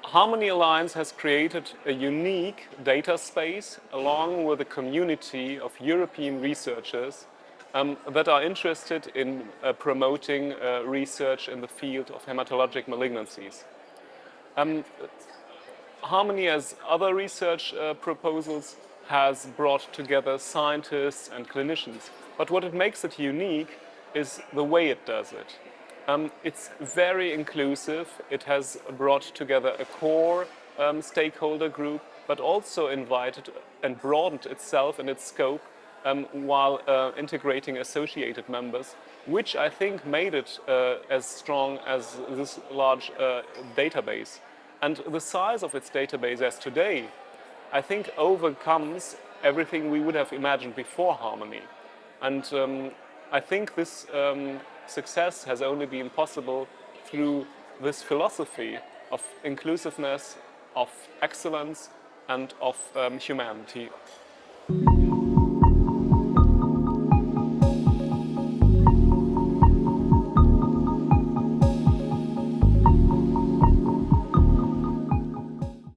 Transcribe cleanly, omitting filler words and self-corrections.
Harmony Alliance has created a unique data space along with a community of European researchers that are interested in promoting research in the field of hematologic malignancies. Harmony, as other research proposals, has brought together scientists and clinicians. But what it makes it unique is the way it does it. It's very inclusive. It has brought together a core stakeholder group, but also invited and broadened itself and its scope while integrating associated members, which I think made it as strong as this large database. And the size of its database as today, I think, overcomes everything we would have imagined before Harmony. And I think this success has only been possible through this philosophy of inclusiveness, of excellence, and of humanity.